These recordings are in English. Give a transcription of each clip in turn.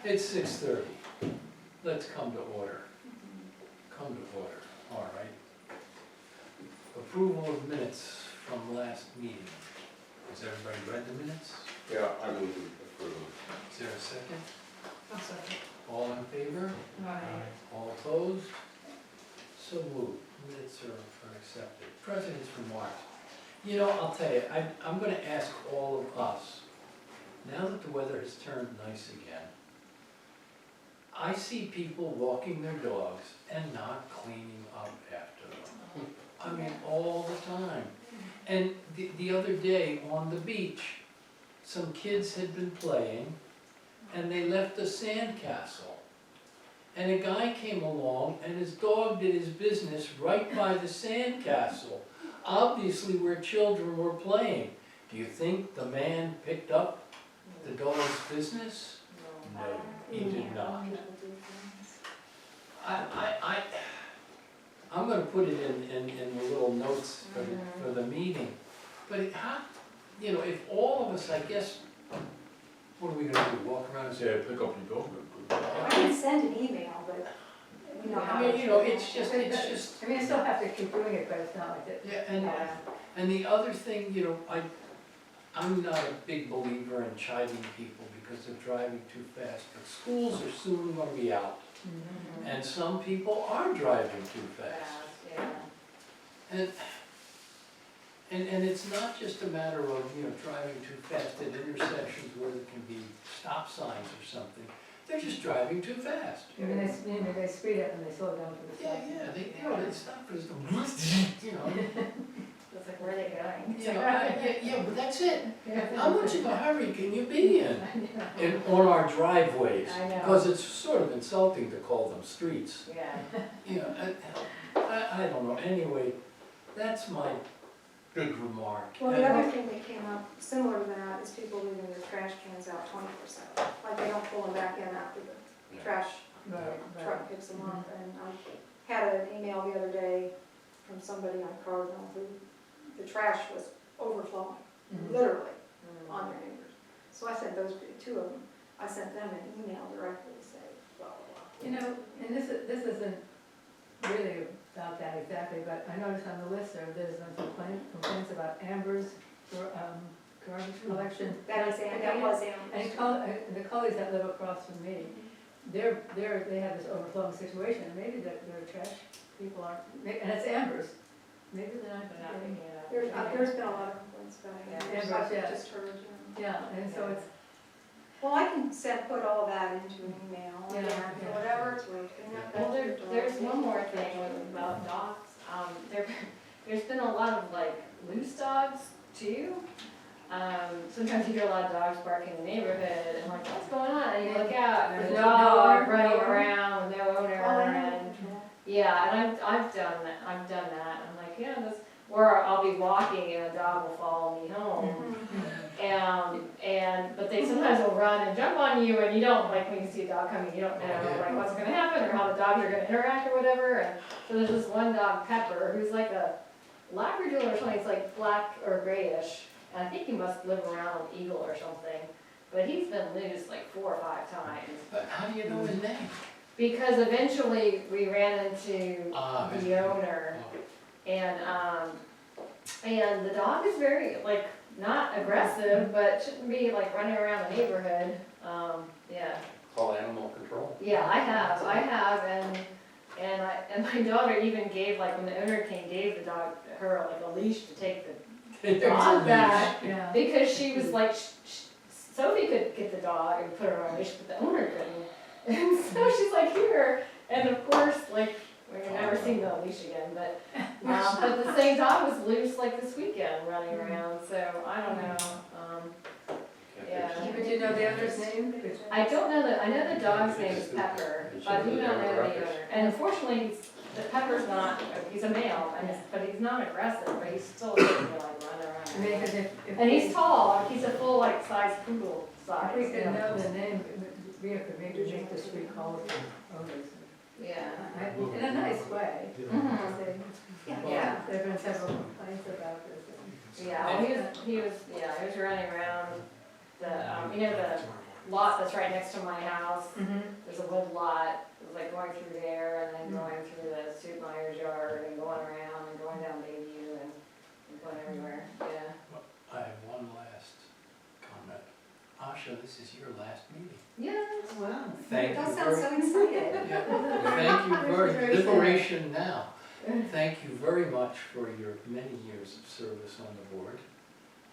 It's 6:30. Let's come to order. Come to order, all right. Approval of minutes from last meeting. Has everybody read the minutes? Yeah, I move to approve. Is there a second? I'll second. All in favor? Aye. All opposed? So moved. Minutes are accepted. President's remarks. You know, I'll tell you, I'm gonna ask all of us, now that the weather has turned nice again, I see people walking their dogs and not cleaning up after them. I mean, all the time. And the other day on the beach, some kids had been playing and they left a sandcastle. And a guy came along and his dog did his business right by the sandcastle, obviously where children were playing. Do you think the man picked up the dog's business? No, he did not. I'm gonna put it in the little notes for the meeting. But how, you know, if all of us, I guess, what are we gonna do, walk around and say, Yeah, pick up your dog. I can send an email, but we know how. I mean, you know, it's just, I mean, I still have to keep doing it, but it's not like that. yeah, and the other thing, you know, I'm not a big believer in chiding people because they're driving too fast, but schools are soon gonna be out. And some people are driving too fast. And it's not just a matter of, you know, driving too fast at intersections where there can be stop signs or something. They're just driving too fast. I mean, they speed up and they slow down for the stop. They stop for the, you know. It's like, where are they going? You know, yeah, but that's it. Yeah. How much of a hurry can you be in on our driveways? I know. Because it's sort of insulting to call them streets. Yeah. You know, I don't know, anyway, that's my big remark. Well, the other thing that came up similar to that is people leaving their trash cans out 20%. Like they don't pull them back in after the trash Right. truck picks them up. And I had an email the other day from somebody on Cardinal who the trash was overflowing, literally, on their neighbors. So I sent those two of them, I sent them an email directly to say, blah, blah, blah. You know, and this isn't really about that exactly, but I noticed on the listserv, there's been complaints about Amber's garbage collection. That was Amber. And the colleagues that live across from me, they have this overflowing situation, maybe their trash people aren't, and it's Amber's, maybe they're not getting it out. There's been a lot of complaints about Amber's, Amber's, yeah. I've just heard, Yeah, and so it's, Well, I can put all that into an email, Yeah, and yeah. whatever it's worth. Well, there's one more thing about dogs. There's been a lot of like loose dogs too. Sometimes you hear a lot of dogs barking in the neighborhood and like, what's going on? And you look out, there's a dog running around with no owner. And yeah, and I've done that. I'm like, yeah, this, or I'll be walking and a dog will follow me home. But they sometimes will run and jump on you, and you don't, like when you see a dog coming, you don't know like what's gonna happen or how the dogs are gonna interact or whatever. And so there's this one dog, Pepper, who's like a Labradoodle or something. It's like black or grayish, and I think he must live around an eagle or something. But he's been loose like 4 or 5 times. But how do you know his name? Because eventually we ran into the owner, and the dog is very like not aggressive, but shouldn't be like running around the neighborhood. Yeah. Call animal control. Yeah, I have, and my daughter even gave, like when the owner came, gave the dog her like a leash to take the dog back, yeah. because she was like, Sophie could get the dog and put her on a leash, but the owner couldn't. And so she's like, here, and of course, like, we've never seen the leash again, but the same dog was loose like this weekend running around, so I don't know. Yeah. But you know the owner's name? I don't know I know the dog's name is Pepper, but I do not know the owner. And unfortunately, Pepper's not, he's a male, but he's not aggressive, but he's still able to like run I mean, around. 'cause if And he's tall, like he's a full like size poodle size. we could know the name, we could maybe make the street call it owners. Yeah. In a nice way. Mhm. Yeah. There've been several complaints about this. Yeah, well, he was running around the, lot that's right next to my house. Mhm. There's a wood lot, it's like going through there and then going through the Sue Meyer's yard and going around and going down Bayview and going everywhere, yeah. I have one last comment. Asha, this is your last meeting. Yes. Wow. Thank That you sounds very, so excited. thank you very, Very sad. liberation now. Thank you very much for your many years of service on the board.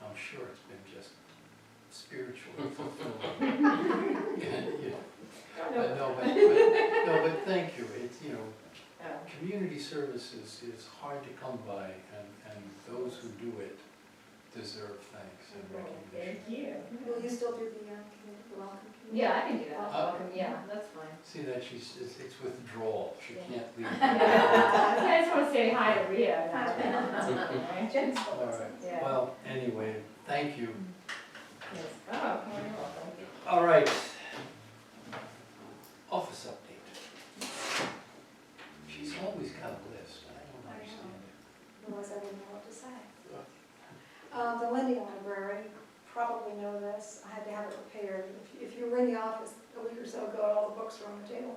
I'm sure it's been just spiritually fulfilling. Yeah. No, but thank you. It's, you know, community service is hard to come by, and those who do it deserve thanks and recognition. Thank you. Will you still do the welcome committee? Yeah, I can do that, welcome, yeah, that's fine. See that it's withdrawal, she can't leave. I just wanna say hi to Rhea now. Jen's All still right, Yeah. well, anyway, thank you. Yes. Oh, you're welcome. All right. Office update. She's always got a list, I don't understand it. Otherwise I wouldn't know what to say. The lending library, probably know this, I had to have it repaired. If you were in the office a week or so ago, all the books were on the table.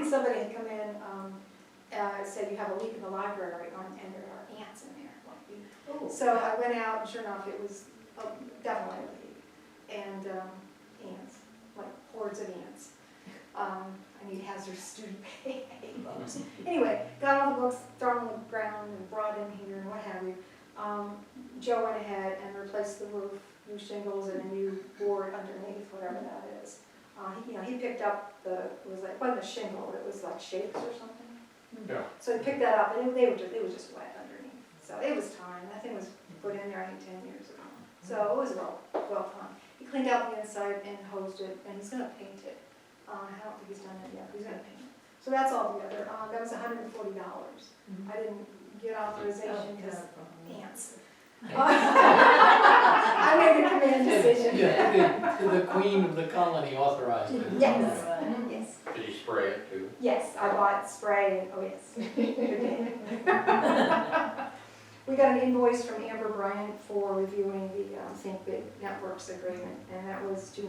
Somebody had come in, said you have a leak in the library, and there are ants in there. So I went out, and sure enough, it was definitely a leak. And ants, like hordes of ants. I need hazardous student hay books. Anyway, got all the books thrown on the ground and brought in here and what have you. Joe went ahead and replaced the roof, new shingles and a new board underneath, whatever that is. He picked up it wasn't a shingle, it was like shakes or something. Yeah. So he picked that up, and it was just wet underneath. So it was time. That thing was put in there, I think, 10 years ago. So it was well done. He cleaned out the inside and hosed it, and he's going to paint it. I don't think he's done it yet, but he's going to paint it. So that's all together. That was $140. I didn't get authorization because ants. I made the command decision. Yeah, the queen of the colony authorized it. Yes, yes. Did you spray it too? Yes, I bought spray, and, oh yes. Good day. We got an invoice from Amber Bryant for reviewing the Think Big Networks agreement, and that was $240,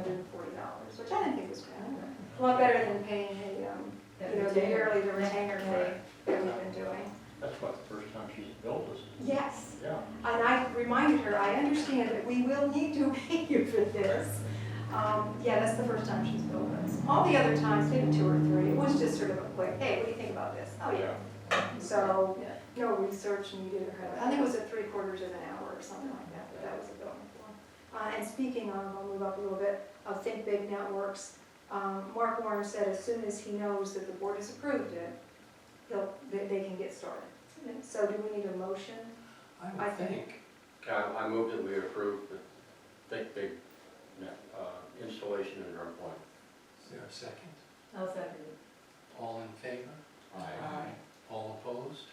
which I didn't think was bad. A lot better than paying the yearly, the retainer fee that we've been doing. That's about the first time she's billed us. Yes, Yeah. and I reminded her, I understand that we will need to pay you for this. Yeah, that's the first time she's billed us. All the other times, maybe 2 or 3, it was just sort of a quick, hey, what do you think about this? Oh, yeah. So, no research needed or I think it was at 3/4 of an hour or something like that, but that was a billing form. And speaking of, I'll move up a little bit, of Think Big Networks, Mark Warren said as soon as he knows that the board has approved it, they can get started. So do we need a motion? I would think. I move that we approve the Think Big installation in North Point. Is there a second? I'll second it. All in favor? Aye. All opposed?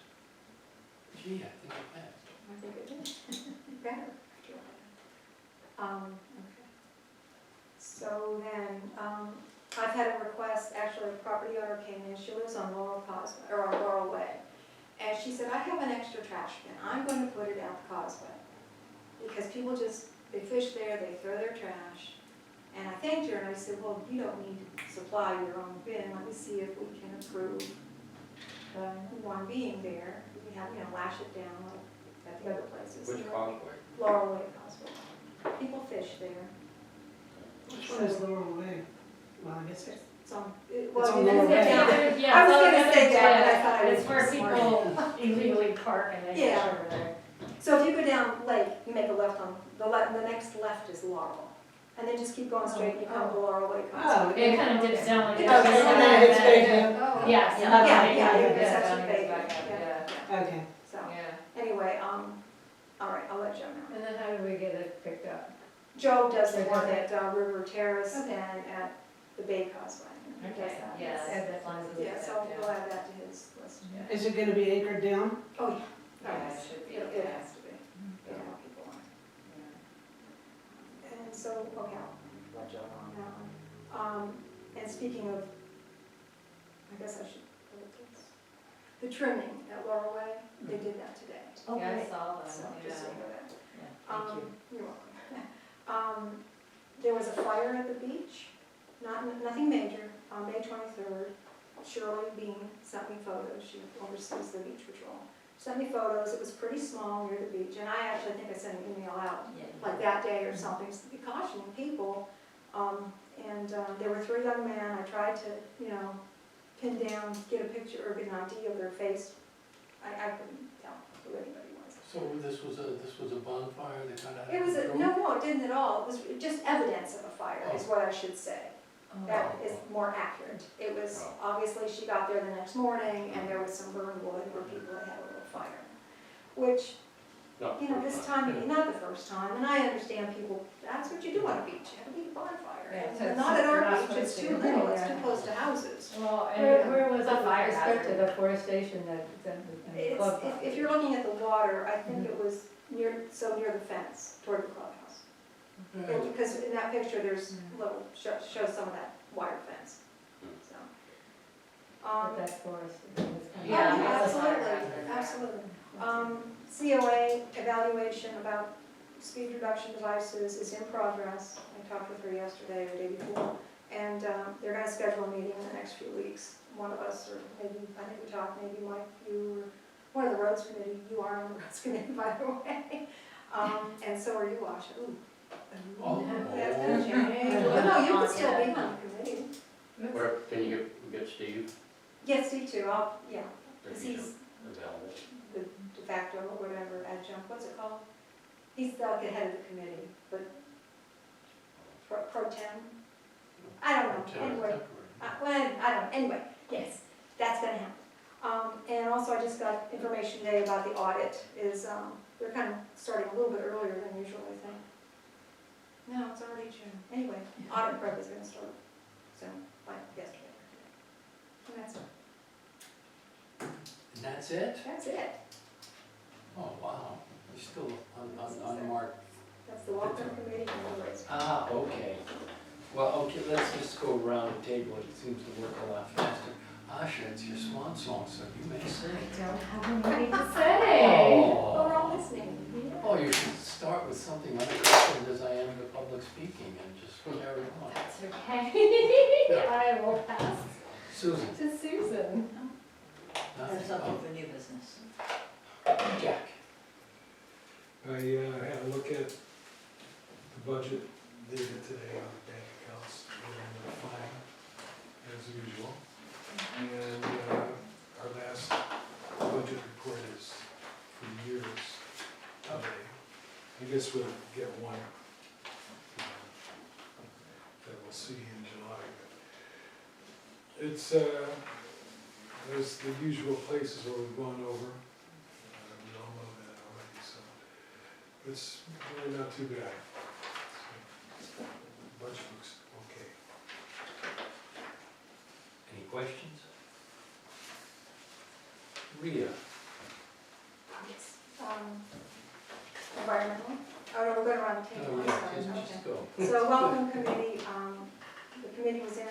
Gee, I think it passed. I think it is. Better. Okay. So then, I've had a request, actually a property owner came in, she lives on Laurel Causeway, or on Laurel Way. And she said, I have an extra trash bin, I'm going to put it out the causeway. Because people they fish there, they throw their trash. And I thanked her and I said, well, you don't need to supply your own bin, let me see if we can approve one being there. We can have, lash it down like at the other places. Which causeway? Laurel Way Causeway. People fish there. Which one is Laurel Way? Well, I guess it's. It's on, It's on Laurel Way. I was gonna say that, but I thought I It's was where smart. people illegally park and they Yeah. fish over there. So if you go down Lake, you make a left on, the next left is Laurel. And then just keep going straight, and you come to Laurel Way Causeway. It kind of dips down like. Okay, this, and then it's then- big. Oh. Yes. Yeah, yeah, yeah, it's yeah, actually down big, goes back up, yeah. Okay. So, Yeah. anyway, all right, I'll let Joe know. And then how do we get it picked up? Joe does the Okay. one at River Terrace Okay. and at the Bay Causeway. He does Okay, that. yes. Add that line to the- Yeah, so we'll add that to his list. Yeah. Is it gonna be acred down? Oh, yeah. Yeah, Yes. it should be, It yeah. has to be. You know, people want. And so, okay, I'll let Joe know on that one. And speaking of, I guess I should put this. The trimming at Laurel Way, they did that today. Yeah, I saw that, So, yeah. just so you know that. Yeah, thank you. You're welcome. There was a fire at the beach, nothing major, on May 23rd, Shirley Bean sent me photos, she oversees the beach patrol. Sent me photos, it was pretty small near the beach, and I actually think I sent an email out like that day or something, cautioning people. There were 3 young men, I tried to, pin down, get a picture or get an idea of their face. I couldn't tell who anybody was. So this was a bonfire that kind of. It was, no, it didn't at all, it was just evidence of a fire, is what I should say. That is more accurate. It was, obviously, she got there the next morning, and there was some burned wood where people had had a little fire. Which, Not this time, not the first time, and I understand people, that's what you do on a beach, you have a big bonfire. Yeah, so And it's not at our not beach, it's supposed too to. little, it's too close to houses. Well, Where was it's a it fire with respect to hazard. the forestation that, the It's, club? if you're looking at the water, I think it was near the fence, toward the clubhouse. Because in that picture, there's little, shows some of that wire fence, so. But that's forest. Yeah, Yeah, it's a fire absolutely, hazard. absolutely. COA evaluation about speed reduction devices is in progress. I talked with her yesterday or the day before, and they're gonna schedule a meeting in the next few weeks. One of us, or maybe, I think we talked, maybe Mike, you, or one of the roads committee, you are on the roads committee, by the way. And so are you, Asha. Ooh. Oh. That's gonna change. Well, no, you can still be on the committee. Where, can you get Steve? Yes, Steve too, yeah, If because he's he's available. the de facto or whatever adjunct, what's it called? He's like the head of the committee, but pro tem? I don't know, anyway, anyway, yes, that's gonna happen. And also I just got information today about the audit is, they're kind of starting a little bit earlier than usual, I think. No, it's already June, anyway, audit prep is gonna start soon, like yesterday. And that's it. And that's it? That's it. Oh, wow, you're still unmarked. That's the welcome committee and the race. Ah, okay. Well, okay, let's just go around the table, it seems to work a lot faster. Asha, it's your swan song, so you may sing. Don't have anything to say. Oh, we're all Oh, listening. oh, you should start with something unaccustomed as I am to public speaking and just carry on. That's okay. I will pass Susan? to Susan. Nothing? Something for new business. Oh, Jack? I had a look at the budget data today on the bank accounts, and fine, as usual. And our last budget report is for the years today. I guess we'll get one that we'll see in July. It's, there's the usual places where we've gone over. We all know that already, so it's really not too bad. So, the budget looks okay. Any questions? Rita? Yes. Environmental? Oh, no, we're going around the table. Oh, I'm yeah, sorry. just Okay. go. So welcome committee, the committee was in,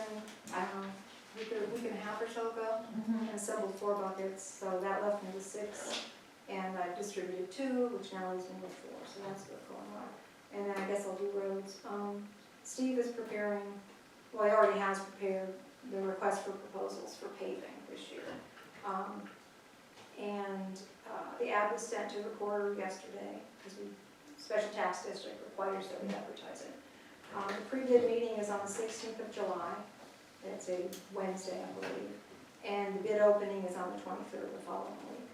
I don't know, week and a half or so ago, and assembled 4 buckets, so that left me with 6. And I distributed 2, which now leaves me with 4, so that's what's going on. And then I guess I'll do roads. Steve is preparing, well, he already has prepared the request for proposals for paving this year. The ad was sent to the recorder yesterday, because special tax district requires that we advertise it. The pre-bid meeting is on the 16th of July. It's a Wednesday, I believe. And the bid opening is on the 23rd, the following week.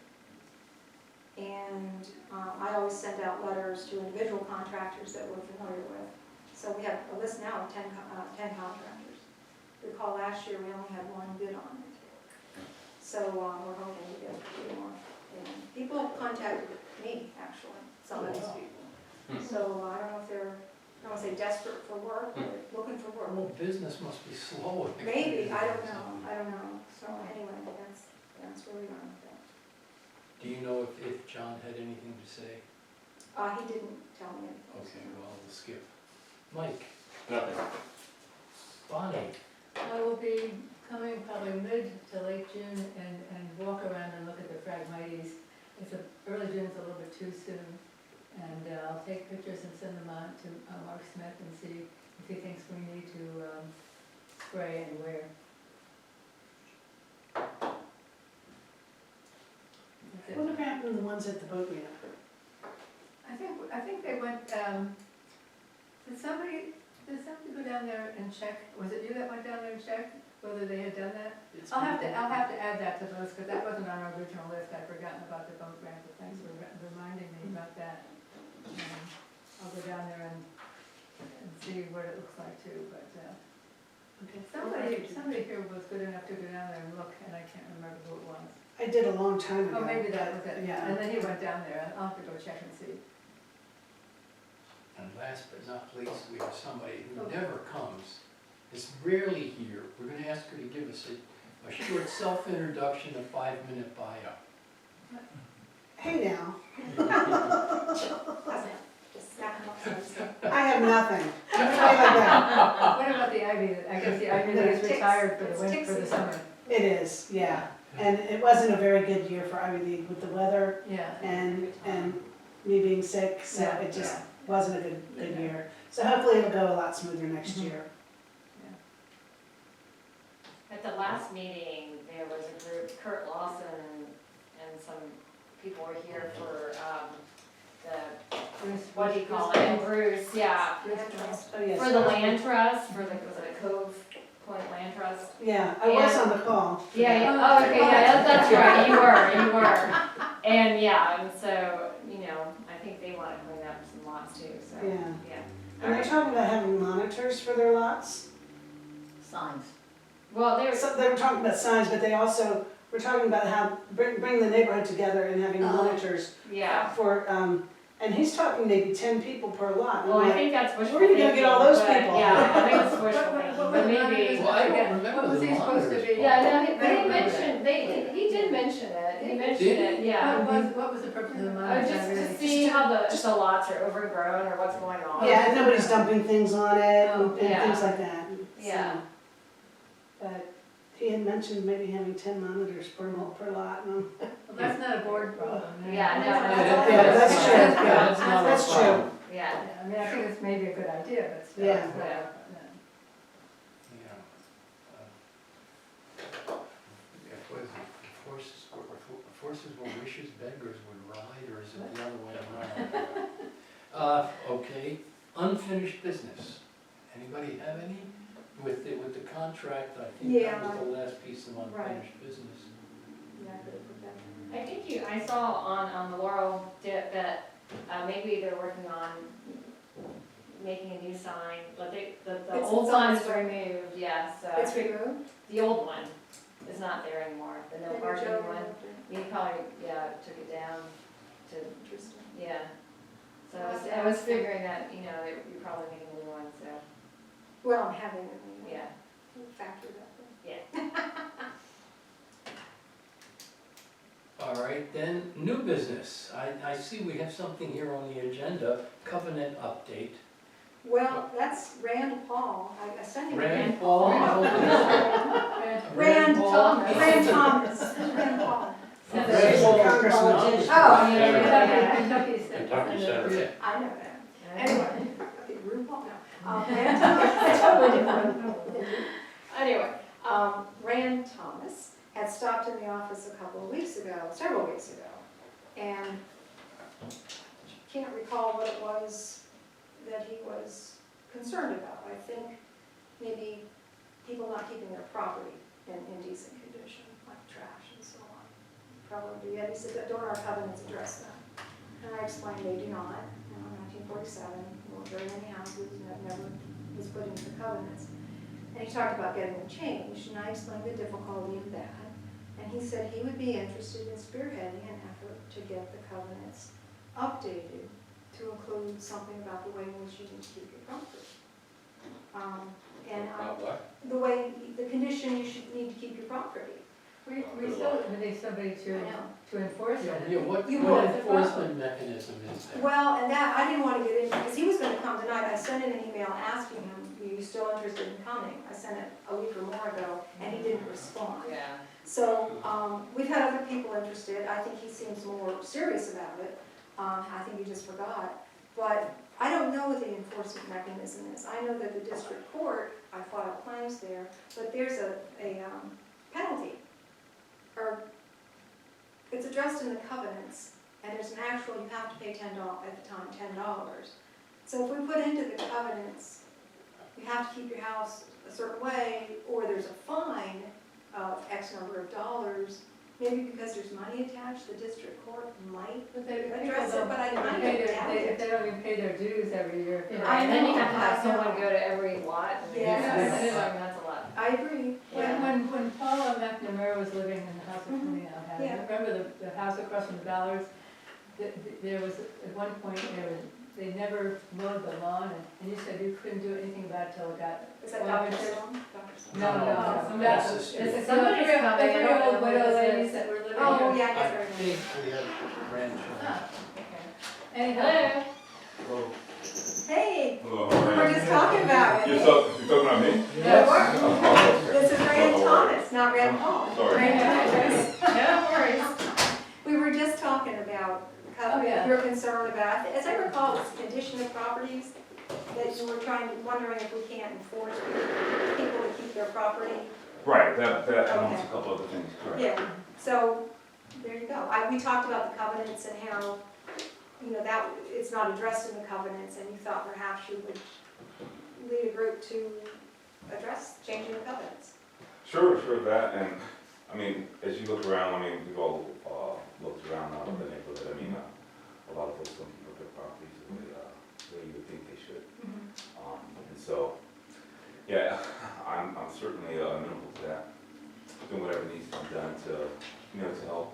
And I always send out letters to individual contractors that we're familiar with. So we have a list now of 10 contractors. Recall last year we only had 1 bid on it. So we're hoping to get a few more. And people have contacted me, actually, some of these people. So I don't know if they're, I don't want to say desperate for work, but looking for work. Well, business must be slow. Maybe, I don't know. So anyway, that's where we are with that. Do you know if John had anything to say? He didn't tell me anything. Okay, well, we'll skip. Mike? Nothing. Bonnie? I will be coming probably mid to late June and walk around and look at the Phragmites. Early June's a little bit too soon. And I'll take pictures and send them on to Mark Smith and see if he thinks we need to spray anywhere. That's it. What happened to the ones at the boat meeting? I think they went, did somebody go down there and check, was it you that went down there and checked whether they had done that? I'll have to add that to those, because that wasn't on our original list, I'd forgotten about the boat ramp, but thanks for reminding me about that. I'll go down there and see what it looks like too, but, Okay. somebody here was good enough to go down there and look, and I can't remember who it was. I did a long time ago. Oh, maybe that was it, Yeah. and then he went down there, I'll have to go check and see. And last but not least, we have somebody who Okay. never comes, is rarely here. We're gonna ask her to give us a short self-introduction, a 5-minute bio. Hey now, Just snap them up. I have nothing. Let me tell you like that. What about the Ivy, I guess the Ivy League is Ticks. retired for It's the winter, for the ticks. summer. It is, yeah. And it wasn't a very good year for Ivy League with the weather Yeah. and me being sick, so Yeah, it just yeah. wasn't a good Yeah. year. So hopefully it'll go a lot smoother next Mhm. year. At the last meeting, there was a group, Kurt Lawson and some people were here for, what do you call it, and Bruce, yeah. Oh, yes. For the land trust, was it a Cove Point Land Trust? Yeah, I was And- on the call. Yeah, yeah, oh, okay, yeah, that's right, you were. And yeah, and so, I think they wanna clean up some lots too, so, Yeah. yeah. And they're talking about having monitors for their lots. Signs. Well, there's, So they were talking about signs, but they also were talking about how bring the neighborhood together and having monitors yeah, for, and he's talking maybe 10 people per lot. And well, I'm I like, think that's wishful where are you thinking. gonna get all those but, people? Yeah, I think it's What wishful was thinking, the but maybe. monitors? Well, I don't What remember was the he supposed to monitors. be? Yeah, no, I they don't remember mentioned, he did mention it, he mentioned Did he? it, yeah. What was the purpose of the Oh, monitors? just I to really- see how the lots are overgrown or what's going on. Yeah, and nobody's dumping things on it Oh, and yeah. things like that. So, Yeah. But he had mentioned maybe having 10 monitors per lot. And Well, that's not a board problem. Yeah, no, Yeah, that's true. Yeah, that's not our That's true. problem. Yeah, Yeah, I mean, I think it's maybe a good idea, but still. Yeah. it's not- Yeah. Yeah. If was it horses were wishes, beggars would ride, or is it the other way around? Okay, unfinished business. Anybody have any? With the contract, I think that Yeah. was the last piece of unfinished business. Yeah, I could have put that in. I think I saw on the Laurel dip that, maybe they're working on making a new sign, but the It's- old it's on sign is its way. removed, yeah, so. It's removed? The old one is not there anymore, the no Maybe parking Joe one. removed it. He probably, took it down to, Interesting. yeah. So Well, I was figuring that, you're probably making a new one, so, Well, I'm having it anyway. yeah, Factory that thing. yeah. All right, then, new business. I see we have something here on the agenda, covenant update. Well, that's Rand Paul. I sent him. Rand Paul. Rand Paul. Thomas. Rand Thomas. Rand Paul. Rand Paul. Congressman. Oh, Yeah, Kentucky State. Kentucky Senator. Yeah. I know that. Anyway, okay, Rand Paul, no. Rand Thomas, totally different. Anyway, Rand Thomas had stopped in the office several weeks ago, and can't recall what it was that he was concerned about. I think maybe people not keeping their property in decent condition, like trash and so on. Probably, yeah, he said that don't our covenants address that? And I explained they do not. 1947, there weren't very many houses, and that never was put into the covenants. And he talked about getting them changed, and I explained the difficulty of that. And he said he would be interested in spearheading an effort to get the covenants updated to include something about the way in which you need to keep your property. The way, the condition you should need to keep your property. We still need somebody I to know. enforce it. Yeah, what You what would. enforcement mechanism is there? Well, and that, I didn't want to get into, because he was going to come tonight. I sent him an email asking him, are you still interested in coming? I sent it a week or more ago, and he didn't respond. Yeah. So, we've had other people interested. I think he seems more serious about it. I think he just forgot. But I don't know what the enforcement mechanism is. I know that the district court, I filed claims there, but there's a penalty. Or, it's addressed in the covenants, and there's an actual, you have to pay $10, at the time, $10. So if we put into the covenants, you have to keep your house a certain way, or there's a fine of X number of dollars, maybe because there's money attached, the district court might But they, address it, but I people kind don't pay of their, doubt if it. they don't even pay their dues every year. Yeah, I and then you know, have to have I know. someone go to every lot. And Yes. That's a lot. I agree. When Paula McNamara was living in the house that Mhm. Tony now had, Yeah. remember the house across from the Ballards? There was, at one point, they never mowed the lawn, and you said you couldn't do anything about it till it got. Is that well, Dr. it's- Stone? No, somebody that's, else's it's street. Somebody's the coming, I three don't old know widow who this ladies is. that were living Oh, here. yeah, I I guess I remember. think we have grandchildren. Ah, Okay. anyhow, Hello? Hey, Hello, we how are were you? just talking about You're it. talking about me? Yes. Oh, This is Rand Thomas, not Rand Paul. Sorry. Rand Thomas. No worries. We were just talking about, Oh, yeah. your concern about, as I recall, it's condition of properties, that you were wondering if we can't enforce people to keep their property. Right, that amongst Okay. a couple other things, correct. Yeah, so, there you go. We talked about the covenants and how, that, it's not addressed in the covenants, and you thought perhaps you would lead a group to address changing the covenants. Sure, that, and, I mean, as you look around, we've all, looked around now in the neighborhood, a lot of folks don't keep up their properties the way you would think they should. And so, yeah, I'm certainly amenable to that, doing whatever needs to be done to, to help,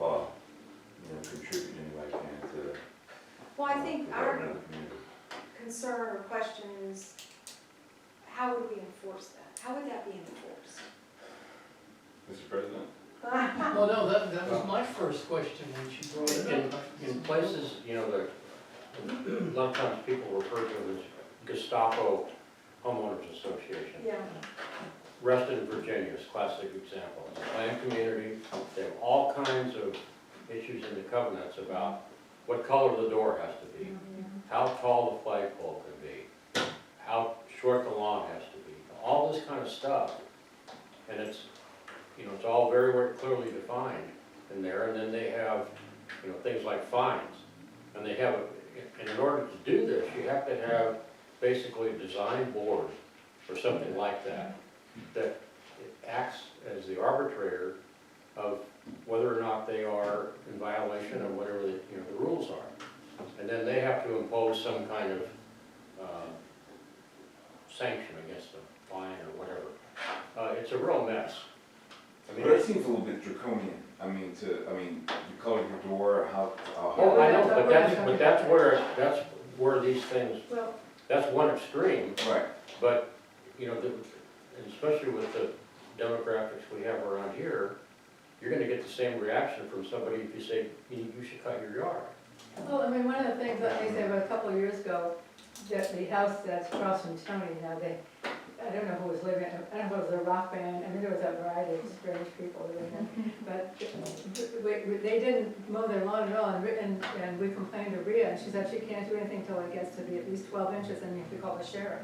contribute in any way I can to Well, I think the our development of the community. concern or question is, how would we enforce that? How would that be enforced? Mr. President? Well, no, that was my first question when she brought it up. In places, a lot of times people refer to it as Gestapo Homeowners Association. Yeah, Reston, Virginia is a classic example. It's a planned community, they have all kinds of issues in the covenants about what color the door has to be, how tall the flagpole can be, how short the lawn has to be, all this kind of stuff. And it's, it's all very, very clearly defined in there, and then they have, things like fines. And they have, and in order to do this, you have to have basically a design board or something like that, that acts as the arbitrator of whether or not they are in violation of whatever the rules are. And then they have to impose some kind of sanction against them, fine or whatever. It's a real mess. But that seems a little bit draconian. You color your door, how. Oh, I know, but that's where these things, well, that's one extreme, Right, but, and especially with the demographics we have around here, you're gonna get the same reaction from somebody if you say, you should cut your yard. well, one of the things that they said about a couple of years ago, that the house that's across from Tony, I don't know who was living, I don't know if it was a rock band, there was a variety of strange people living there. But they didn't mow their lawn at all, and we complained to Rhea, and she said she can't do anything until it gets to be at least 12 inches, and you have to call the sheriff.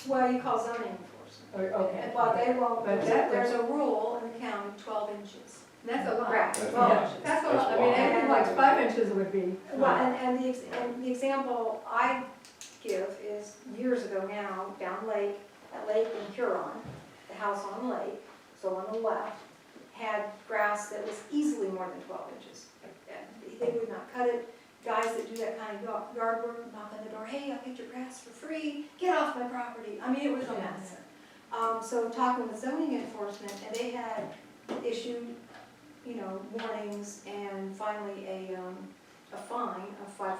well, you call zoning enforcement. Okay. Well, they won't, But there's a rule in the county, 12 inches. That's a lot. Correct. That's 12 a lot. inches. That's a That's lot, a lot. anything like 5 inches would be. Well, and the example I give is years ago now, down Lake, at Lake in Huron, the house on Lake, so on the left, had grass that was easily more than 12 inches. They would not cut it. Guys that do that kind of yard work knock on the door, hey, I'll cut your grass for free, get off my property. It was a mess. So talking with zoning enforcement, and they had issued, warnings and finally a fine of $500.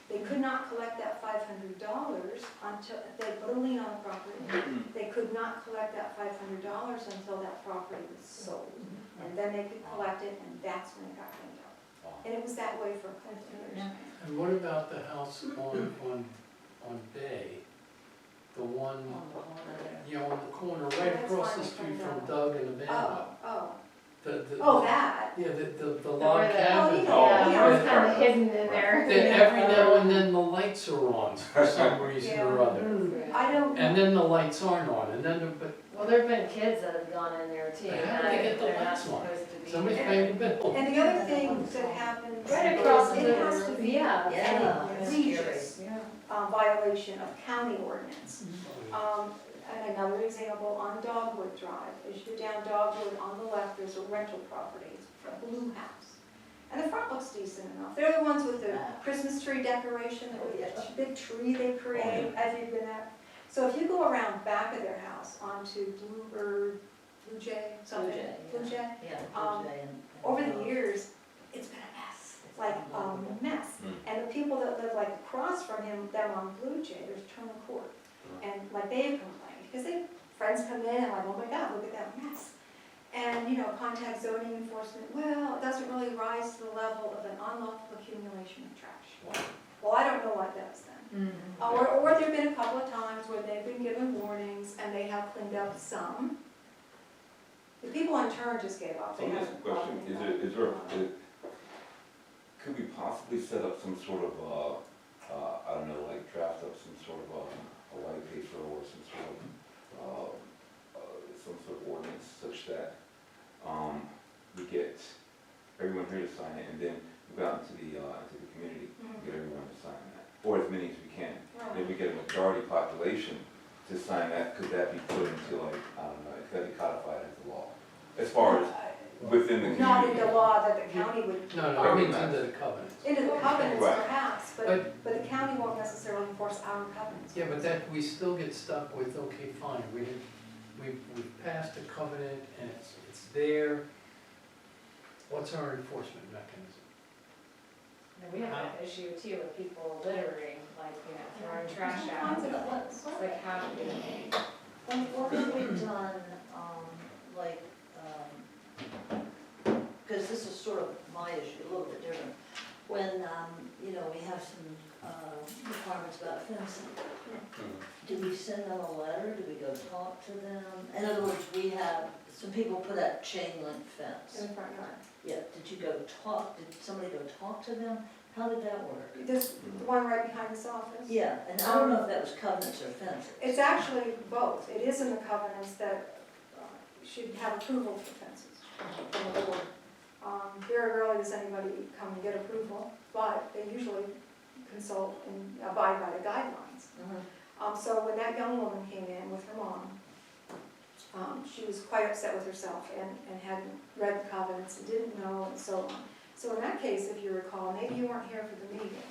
They could not collect that $500 until, they put a lien on the property. They could not collect that $500 until that property was sold. And then they could collect it, and that's when it got cleaned up. And it was that way for a couple of years. And what about the house on Bay? The one, on the corner, right That's across fine, the street I from know. Doug and Amanda? Oh, Oh, that, Yeah, the Where log the- cabin. Yeah, it's kind of hidden in there. Then every now and then the lights are on for some reason or Yeah. other. I don't. And then the lights aren't on, and then, but Well, there've been kids that have gone in there too. How do they get the they're not lights on? supposed to be somebody's there. paying the bill. And the other thing that happens Right across is the, it has to be yeah. Yeah, an that's egregious Yeah. violation of county ordinance. And another example, on Dogwood Drive, as you go down Dogwood, on the left, there's a rental property, it's a blue house. And the front looks decent enough. They're the ones with the Christmas tree decoration, that big tree they create, as you've been at. So if you go around back of their house onto Blue Jay, something, Blue Jay, Yeah. over the years, it's been a mess, like a mess. And the people that live like across from them on Blue Jay, there's Turner Court. And like they've complained, because friends come in and like, oh my God, look at that mess. And, contact zoning enforcement, well, it doesn't really rise to the level of an unlawful accumulation of trash. Well, I don't know what does then. Or there've been a couple of times where they've been given warnings and they have cleaned up some. The people in turn just gave up. So let me ask a question, could we possibly set up some sort of, I don't know, like draft up some sort of a white paper or some sort of ordinance such that we get everyone here to sign it, and then we go out into the community, get everyone to sign that, or as many as we can. Maybe we get a majority population to sign that, could that be put into like, I don't know, it could be codified as a law? As far as within the community. Not in the law that the county would. No, it means into the covenants. Into the covenants Right. perhaps, but the county won't necessarily enforce our covenants. Yeah, but that, we still get stuck with, okay, fine, we've passed a covenant and it's there. What's our enforcement mechanism? And we have that issue too with people littering, like, throwing trash out. Kinds of things. It's like how do we? What have we done, like, because this is sort of my issue, a little bit different. When, we have some requirements about fencing, do we send them a letter, do we go talk to them? In other words, we have, some people put up chain link fence. In the front yard. Yeah, did somebody go talk to them? How did that work? This, the one right behind this office? Yeah, and I don't know if that was covenants or fences. It's actually both. It is in the covenants that should have approval for fences from the board. Very rarely does anybody come and get approval, but they usually consult and abide by the guidelines. So when that young woman came in with her mom, she was quite upset with herself and hadn't read the covenants and didn't know and so on. So in that case, if you recall, maybe you weren't here for the meeting,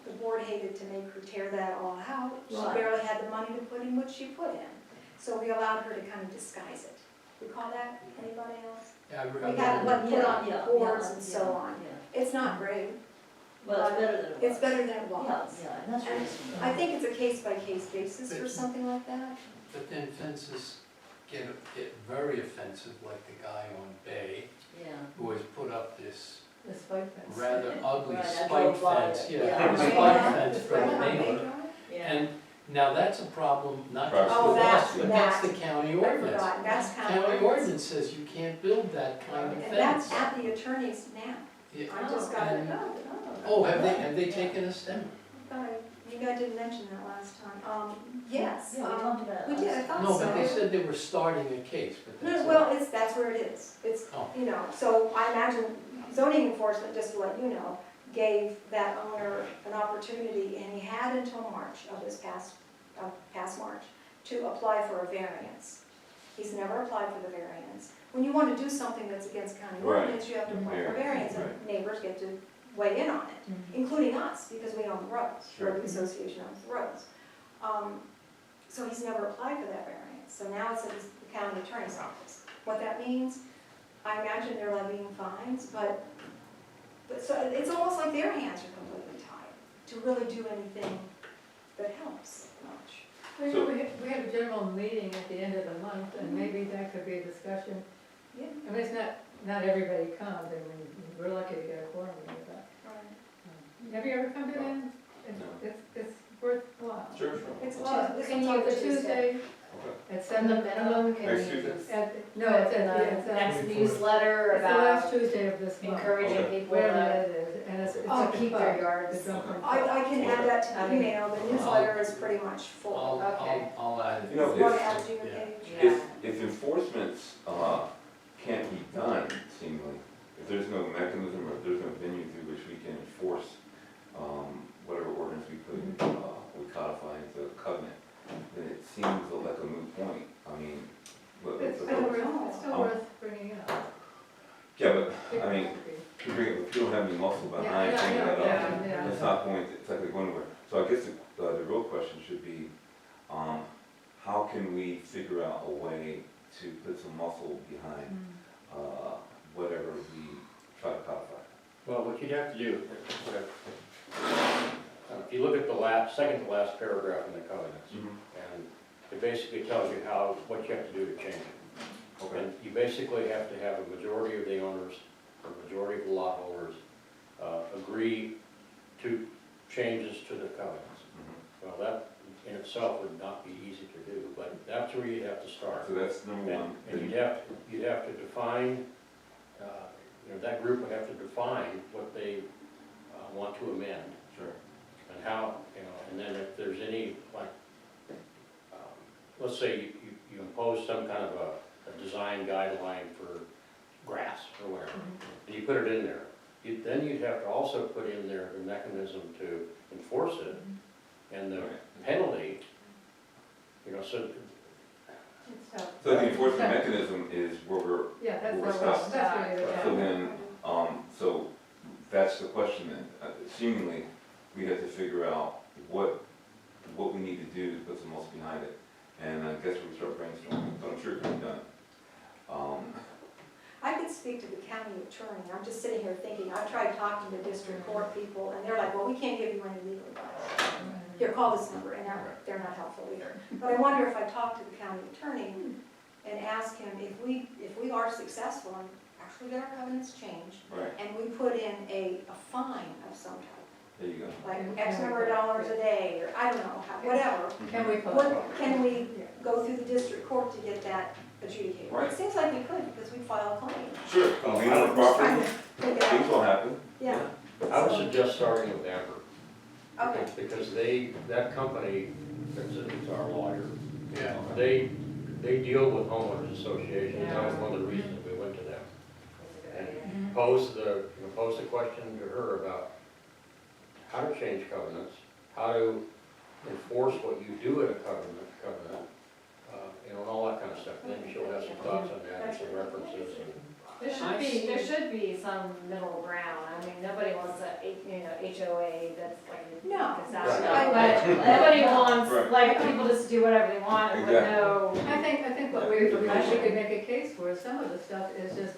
the board hated to make her tear that all out. She Right. barely had the money to put in what she put in. So we allowed her to kind of disguise it. Recall that? Anybody else? Yeah, We had like put on boards and so yeah, on. yeah. It's not great. Well, it's better than it was. It's better than it Yeah, was. yeah, and that's And reasonable. I think it's a case-by-case basis for something like that. But then fences get very offensive, like the guy on Bay, Yeah. who has put up this The spike fence. rather ugly Right, I spike drove by fence, it. yeah, Yeah. a spike Yeah. fence for the neighbor. Yeah. And now that's a problem, not just Oh, with us, that's- but that's the county I ordinance. forgot, that's County ordinance says you can't build that kind of And that's fence. at the attorney's now. Yeah, I just got it. and- Oh, have they taken a step? You guys didn't mention that last time. Yes. Yeah, we talked about it We did, I last thought No, so. but they said they were starting a case, but that's. Well, that's where it is. It's, Oh. so I imagine zoning enforcement, just to let you know, gave that owner an opportunity, and he had until March of this past March, to apply for a variance. He's never applied for the variance. When you want to do something that's against county Right. ordinance, you have to apply for Yeah, variance, and right. neighbors get to weigh in on it, including us, because we own the roads, or the association owns the roads. So he's never applied for that variance, so now it's at the county attorney's office. What that means, I imagine they're levying fines, but so it's almost like their hands are completely tied to really do anything that helps much. Well, we have a general meeting at the end of the month, and maybe that could be a discussion. Yeah. I mean, it's not everybody comes, I mean, we're lucky to get a quorum here, but, have you ever come to them? It's worthwhile. Sure. It's Can you, the Tuesday, At And 7 the o'clock. minimum can Next you Tuesday? just No, put it's in at, the it's next Twenty-fourth. newsletter the last about Tuesday of this month. encouraging Okay. people Whatever to that is, and it's to at the keep club, their yards. the Dublin I Club. can add that to the email, the newsletter is pretty much full. Okay. I'll add it. You know, You want to if, add a junior Yeah. page? Yeah. if enforcements, can't be done seemingly, if there's no mechanism or if there's no venue through which we can enforce, whatever ordinance we put in, we codify into the covenant, then it seems like a moot point. I mean, but It's it's still worth bringing up. yeah, but, I mean, to bring it, if you don't have any muscle Yeah, behind I bringing know, that up, yeah, yeah. it's not going, it's not going anywhere. So I guess the real question should be, how can we figure out a way to put some muscle behind, whatever we try to codify? Well, what you'd have to do, if you look at the second to last paragraph in the covenants, and it basically tells you what you have to do to change it. Okay. And you basically have to have a majority of the owners, a majority of the lot holders, agree to changes to the covenants. Well, that in itself would not be easy to do, but that's where you'd have to start. So that's number one. And you'd have to define, that group would have to define what they want to amend, Sure. and how, and then if there's any, like, let's say you impose some kind of a design guideline for grass or whatever, and you put it in there. Then you'd have to also put in there the mechanism to enforce it, and the penalty, so It's tough. So the enforcement mechanism is where we're, Yeah, that's We're what stuck. that's where you're so at. then, so that's the question then. Seemingly, we have to figure out what we need to do to put some muscle behind it. And I guess we start brainstorming, but I'm sure it can be done. I could speak to the county attorney, I'm just sitting here thinking, I've tried talking to district court people, and they're like, well, we can't give you any legal advice. Here, call this number, and they're not helpful either. But I wonder if I talk to the county attorney and ask him if we are successful and actually get our covenants changed, Right, and we put in a fine of some type, there you go. like X number of dollars a day, or I don't know, whatever. Can we call What, can we Yeah. go through the district court to get that adjudicated? Right. It seems like we could, because we file a claim. Sure, lien on the property, Take it things out. will happen. Yeah, I would suggest starting with Amber. okay. Because that company, it's our lawyer, Yeah. they deal with homeowners associations, that was one of the reasons we went to them. And pose the question to her about how to change covenants, how to enforce what you do in a covenant, and all that kind of stuff. Maybe she'll have some thoughts on that, and some references. There should be some middle ground. I mean, nobody wants a, HOA that's like a No. disaster. Right. But nobody wants, Right. like, people just do whatever they want and with no. I think what we actually could make a case for, some of the stuff is just,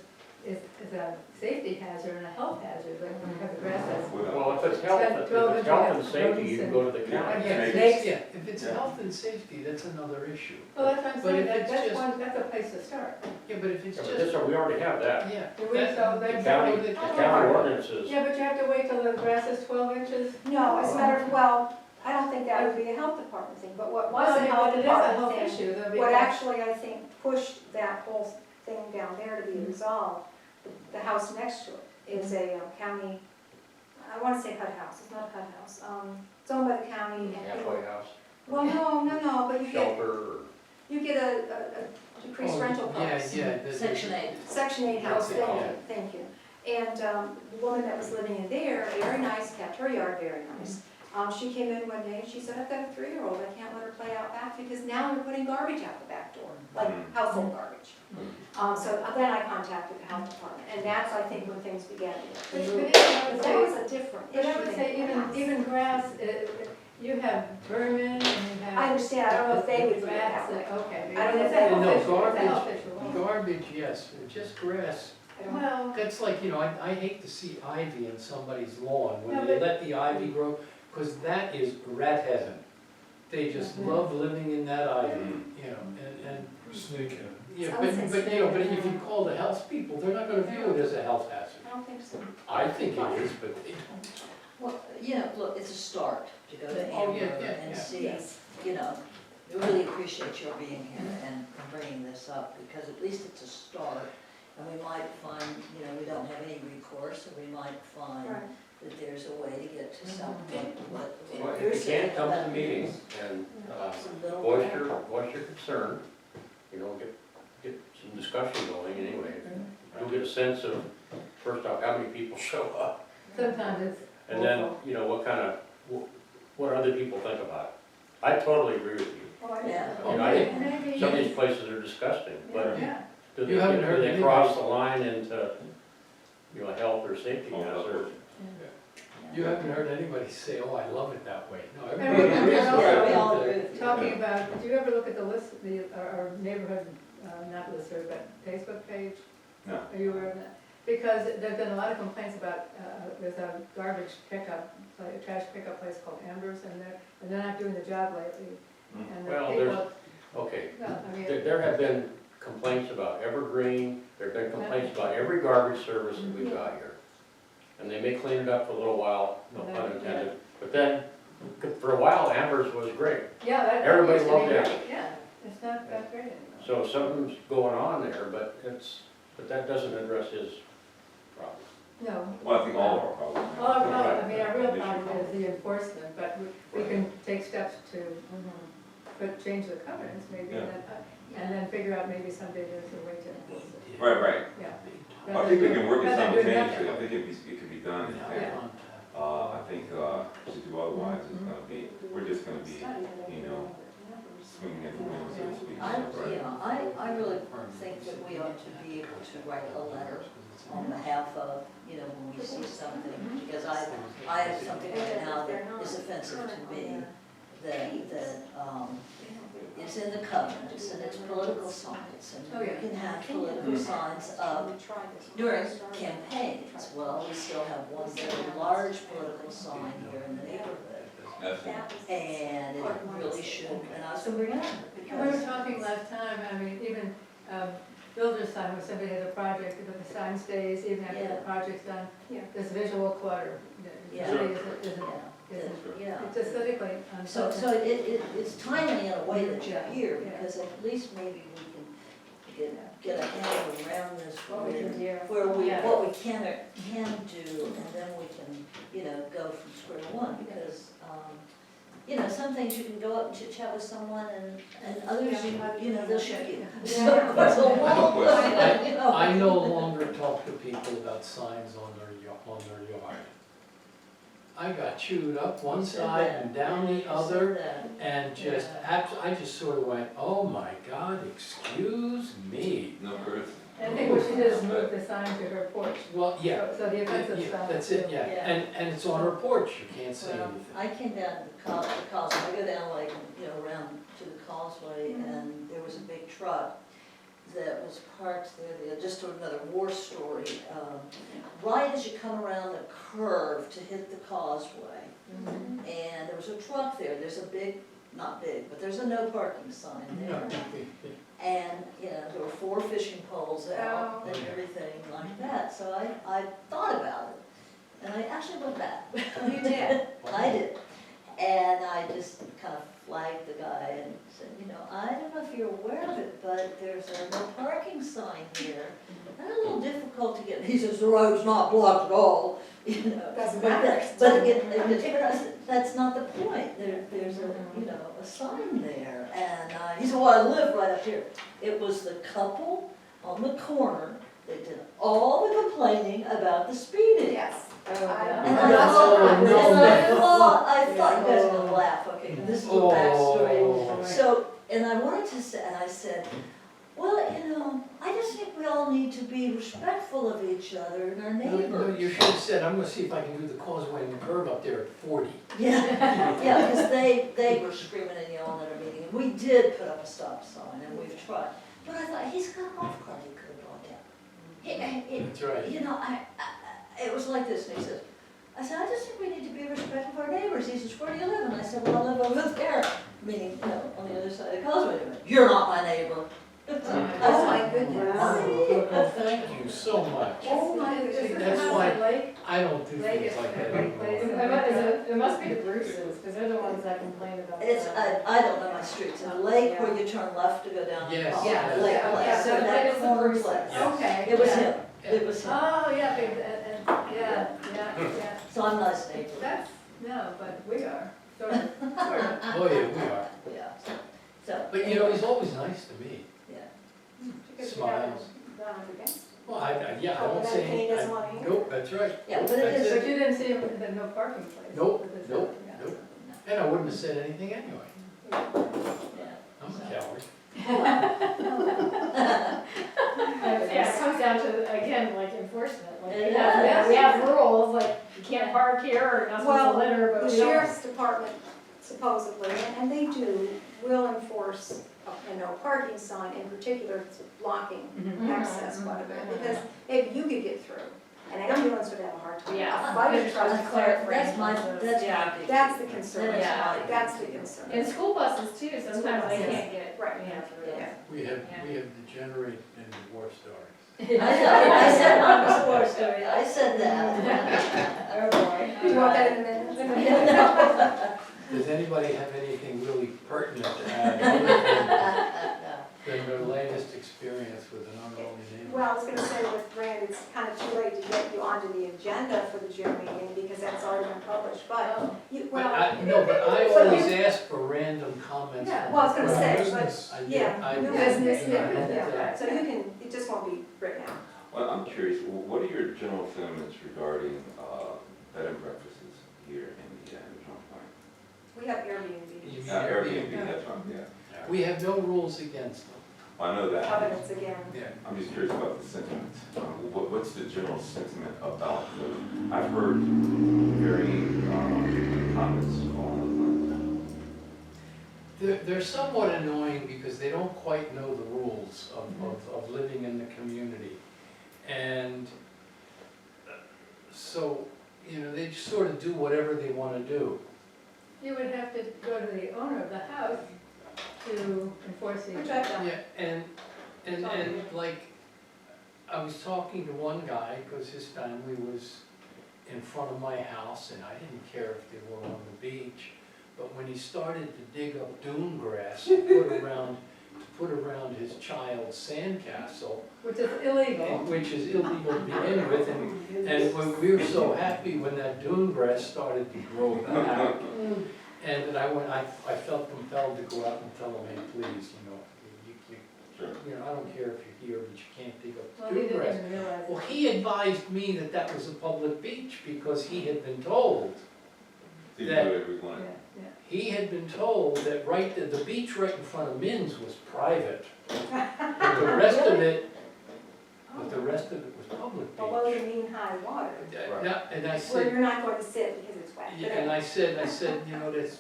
is a safety hazard and a health hazard, like when you have the grass that's. Well, if it's health and safety, you can go to the county. Yeah, if it's health and safety, that's another issue. Well, that's what I'm But saying, if it's that's just- one, that's a place to start. Yeah, but if it's Yeah, but just, we already have that. yeah. Do we, so The then. county ordinances. Yeah, but you have to wait till the grass is 12 inches. No, as a matter of, well, I don't think that would be a health department thing, but what was Well, a health it is a health department thing, issue, though, what because. actually I think pushed that whole thing down there to be resolved, the house next to it is a county, I wanna say HUD house, it's not a HUD house, it's owned by the county and people. Halfway house, Well, no, but you shelter, get a decreased Oh, rental price. Yeah, yeah. Section 8. Section 8 house, That's it, thank you. And the woman that was living in there, very nice, kept her yard very nice. She came in one day and she said, I've got a 3-year-old, I can't let her play out back because now they're putting garbage out the back door, like household garbage. So then I contacted the health department, and that's, I think, when things began to But move. I would But say- that was a different issue. But I would say than grass. even grass, you have vermin and you have. I understand, I don't know if they would do it Rats, that way. okay. I don't know if It's a they- health No, issue, it's a health issue. Garbage, yes, just grass. I don't- Well, That's like, I hate to see ivy in somebody's lawn, No, when they but- let the ivy grow, because that is rat heaven. They just love living in that ivy, and, Snake head. yeah, I would say but if you call the health people, they're not gonna view it as a health hazard. I don't think so. I think it is, but they don't. Well, look, it's a start to go to Oh, Amber yeah, yeah, and yeah. see, Yes. really appreciate your being here and bringing this up, because at least it's a start. And we might find, you know, we don't have any recourse, and we might find Right. that there's a way to get to something, what Well, you're if you saying can't come to about the meeting this. and Some little voice background. your concern, you know, get some discussion going anyway. You'll get a sense of, first off, how many people show up, Sometimes it's. and then, you know, what other people think about it. I totally agree with you. Oh, I Yeah. You know, I think Maybe- some of these places are disgusting, but Yeah, do they, You haven't do heard they anybody- cross the line into, you know, health or safety Oh, no. hazard? You haven't heard anybody say, oh, I love it that way. No, And everybody we- agrees and with Yeah, we that. all agree with you. talking about, do you ever look at the list, our neighborhood, not listserv, but Facebook page? No. Are you aware of that? Because there've been a lot of complaints about, there's a garbage pickup, like a trash pickup place called Amber's, and they're not doing the job lately. Mm. And the Well, people, Okay, well, I mean, there have been complaints about Evergreen, there have been complaints about every garbage service that we've got here. And they may clean it up for a little while, no pun intended, but then, for a while, Amber's was great. yeah, that Everybody used to be loved great. Amber's. Yeah, it's not that great anymore. So something's going on there, but that doesn't address his problem. No. Well, I think all of our problems. Well, our problem, I mean, our real Issue. problem is the enforcement, but we can take steps to change the covenants maybe, Yeah. and then figure out maybe someday there's a way to enforce it. Right, right. Yeah. I think we can work it Rather than doing simultaneously, nothing. I think it could be done, Yeah. I think, to do otherwise, it's gonna be, we're just gonna be, you know, swinging at the wind, so to speak. I really think that we ought to be able to write a letter on behalf of, you know, when we see something, because I have something right now that is offensive to me, that is in the covenants, and it's political signs, Oh, and yeah. we can have political signs up during campaigns. Well, we still have one very large political sign here in the neighborhood, Absolutely. and it really should, and I was gonna bring it up, And we were because, talking last time, I mean, even builder's sign, where somebody has a project, but the sign stays even after the Yeah. project's done. Yeah. This visual clutter, Yeah. really isn't, yeah. it's aesthetically So unpleasant. it's timely in a way that you're here, Yeah. because at least maybe we can get a handle around this What we can do. where we, Yeah. what we can do, and then we can, you know, go from square one, because, you know, some things you can go up and chit chat with someone, and others, you know, they'll show you. So there's a long list, you know. I no longer talk to people about signs on their yard. I got chewed up one side and down the other, and just, I just sort of went, oh my God, excuse me. No courtesy. I think what she did is move the sign to her porch. Well, yeah, So the offensive yeah, stuff. that's it, yeah, Yeah. and it's on her porch, you can't say Well, anything. I came down the causeway, I go down like, you know, around to the causeway, and there was a big truck that was parked there, just another war story. Right as you come around the curve to hit the causeway, and there was a truck there, there's a big, not big, but there's a no parking sign No, there. And, you know, there were 4 fishing poles out and everything like that, so I thought about it, and I actually went back. You did? I did, and I just kind of flagged the guy and said, you know, I don't know if you're aware of it, but there's a no parking sign here. And a little difficult to get, he says, the road's not blocked at all, you know. Doesn't But matter. But again, that's not the point, there's a, you know, a sign there, and he said, well, I live right up here. It was the couple on the corner that did all the complaining about the speeding. Yes. And Oh, I no. I thought you guys were gonna laugh, okay, this is the backstory. So, and I wanted to say, and I said, well, you know, I just think we all need to be respectful of each other and our No, neighbors. you should have said, I'm gonna see if I can do the causeway and the curve up there at 40. Yeah, yeah, because they were screaming and yelling at our meeting, and we did put up a stop sign, and we've tried. But I thought, he's got a golf cart he could have brought down. That's right. You know, it was like this, and he says, I said, I just think we need to be respectful of our neighbors. He says, where do you live? And I said, well, I live over there, meaning, you know, on the other side of the causeway. He went, you're not my neighbor. Oh, my goodness. I Oh, thank you so much. Oh, my, is this the That's house why- in Lake? I don't do Lake things is like that a great place. anymore. It must be the Bruces, because they're the ones that complain about It's, that. I don't know my streets, in Lake where you turn left to go down. Yes, Lake yes. Place, Yeah, so yeah, that it's the corner Bruces. place. Yeah. Okay. It was yeah. him, it was him, Oh, yeah, yeah, yeah. so I'm not his neighbor, That's, no, but we are, sort of, sort of. Oh, yeah, we are. yeah, so. But you know, he's always nice to me. Yeah. Because you Smiles. haven't done it again. Well, yeah, I Oh, don't but say, that pain doesn't want to hear. nope, that's right. Yeah, Nope, but it that's is- But you didn't see him in the no parking place? Nope, with his- nope, yeah. nope. And I wouldn't have said anything anyway. Yeah. I'm a coward. Yeah, it comes down to, again, like enforcement, like, It we does. have rules, like, you can't park here, or you're not supposed Well, to litter, but the we don't. sheriff's department supposedly, and they will enforce a no parking sign, in particular, it's blocking Mhm. access quite a bit, Mhm. because if you could get through, an ambulance would have a hard time. Yeah. A fire truck, That's my, that's Yeah. my big. that's the concern, Yeah. that's the concern. And school buses too, sometimes they can't get, Right. through. Yeah. We have Yeah. degenerate into war stories. I said on the war story, I said that. Oh, boy. Do you want that in a minute? Does anybody have anything really pertinent to add other than their latest experience with an unruly neighbor? Well, I was gonna say with Rand, it's kind of too late to get you onto the agenda for the June meeting, because that's already been published, but, you, But well, no, but I But always you- ask for random comments. Yeah, from well, I was gonna say, friends. but- I do- yeah, I new do. business, I don't, yeah, so you can, it just won't be written out. Well, I'm curious, what are your general sentiments regarding, bed and breakfasts here in the Trump Point? We have Airbnb, You mean Airbnb, that's right, yeah. We have no rules against them. I know that. covenants again. Yeah. I'm just curious about the sentiment. What's the general sentiment about the, I've heard varying comments on They're somewhat annoying because they don't quite know the rules of living in the community. And so, you know, they just sort of do whatever they want to do. You would have to go to the owner of the house to enforce the. Which I've done. Yeah, and like, I was talking to one guy because his family was in front of my house and I didn't care if they were on the beach. But when he started to dig up dune grass to put around his child's sandcastle, Which is illegal. which is illegal to begin with, and when we were so happy when that dune grass started to grow back, and then I felt compelled to go out and tell him, hey, please, you know, I don't care if you're here, but you can't dig Well, up he dune didn't grass. even realize. Well, he advised me that that was a public beach because he had been told, the, That- whatever you want. Yeah, he had been told that the beach right in front of Min's was private. But the rest of it was public Below the beach. mean high water, Yeah, and I where said, you're not going to sit because it's wet. yeah, and I said, you know, that's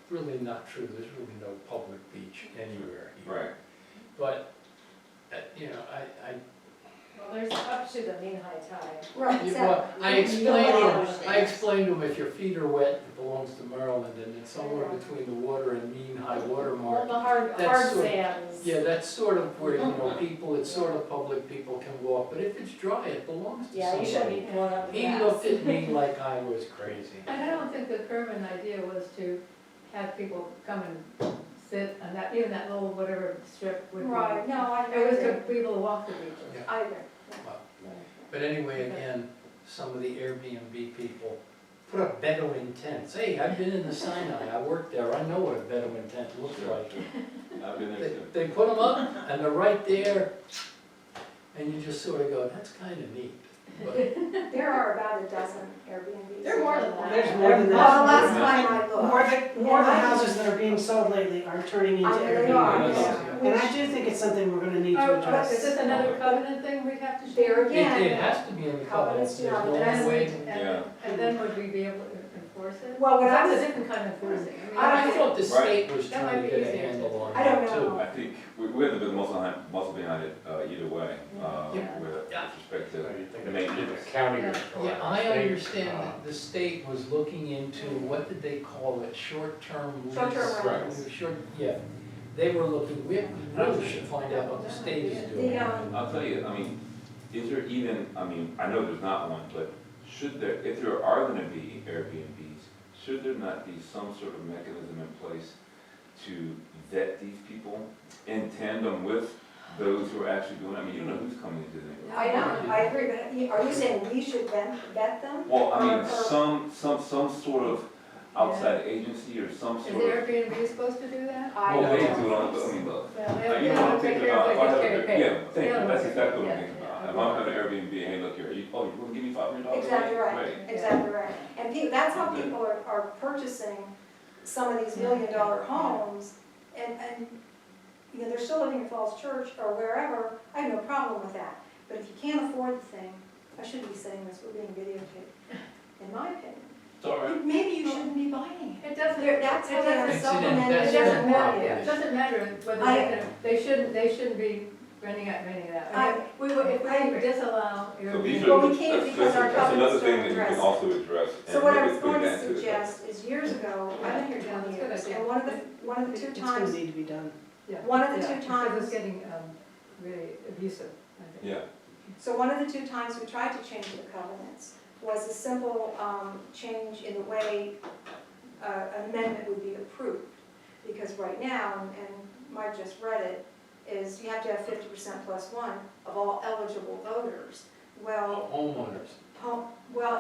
really not true, there's really no public beach anywhere here. Right. But, you know, Well, there's up to the mean high tide. Right, well, I Nobody explained understands. to him, if your feet are wet, it belongs to Maryland, and it's somewhere between the water and mean high water Well, mark. the hard That's sort of- sands. Yeah, that's sort of where, you know, people, it's sort of public, people can walk, but if it's dry, it belongs to Yeah, you shouldn't somebody. be pulling up the He grass. looked at me like I was crazy. And I don't think the Kerman idea was to have people come and sit, and that, even that little whatever strip would be. Right, no, I It was agree. to people to walk the beaches. Yeah. I agree. But anyway, again, some of the Airbnb people put up Bedouin tents. Hey, I've been in the Sinai, I worked there, I know what a Bedouin tent looks like. I've been there They, too. they put them up, and they're right there, and you just sort of go, that's kind of neat. But There are about a dozen Airbnbs. They're more than that. There's more than Well, that. the last time I looked. More of the houses that are being sold lately are turning into I know they are, Airbnbs. yeah. And I do think it's something we're gonna need to Oh, but address. is this another covenant thing we have to There share? again. it has to be in the covenants, there's no And way. Yeah. and then would we be able to enforce it? Well, what I That's a was, different kind of enforcing. I thought the Right. state was That trying might to be get a easier to- handle on I don't that know. too. I think, we have the muscle behind it, either way, Yeah. with respect So to you think maintenance. the county or. Yeah, I state, understand that the state was looking into, what did they call it, short-term lease? Short-term rentals. Yeah, they were looking, we really should find out what the state is doing. the, I'll tell you, I mean, is there even, I mean, I know there's not one, but should there, if there are gonna be Airbnbs, should there not be some sort of mechanism in place to vet these people in tandem with those who are actually doing it? I mean, you don't know who's coming into the neighborhood. I know, I agree, but are you saying we should vet them? Well, I mean, Or- some sort of outside agency or some Is sort of. Airbnb supposed to do that? I Well, they don't do it know. on, I mean, look, Well, you know what I'm thinking about, if I have a, yeah, thank you, Yeah, that's exactly what yeah, I'm thinking about. yeah. If I'm having an Airbnb, hey, look here, you wanna give me $500? Exactly right, Great. exactly right. And that's how people are purchasing some of these $1 million homes, and, you know, they're still living at Falls Church or wherever, I have no problem with that. But if you can't afford the thing, I shouldn't be saying this, we're being videotaped, in my opinion. It's all right. Maybe you shouldn't be buying it. It doesn't, That's how they have it to It's an supplement, it investment doesn't matter. property. It doesn't matter whether I- they shouldn't be renting it out. I mean, we would, if I we disallow So these Airbnb. are, Well, we can't because our that's another covenants thing don't that you address can it. also address. So and what I maybe was put going that to into the- suggest is years ago, I've been here Yeah, 20 that's a good years, idea. and one of the two It's gonna times, need to be done. Yeah, one of the yeah, two because times- it's getting really abusive, I think. Yeah, so one of the two times we tried to change the covenants was a simple change in the way an amendment would be approved. Because right now, and Mike just read it, is you have to have 50% plus one of all eligible voters. Well, Homeowners.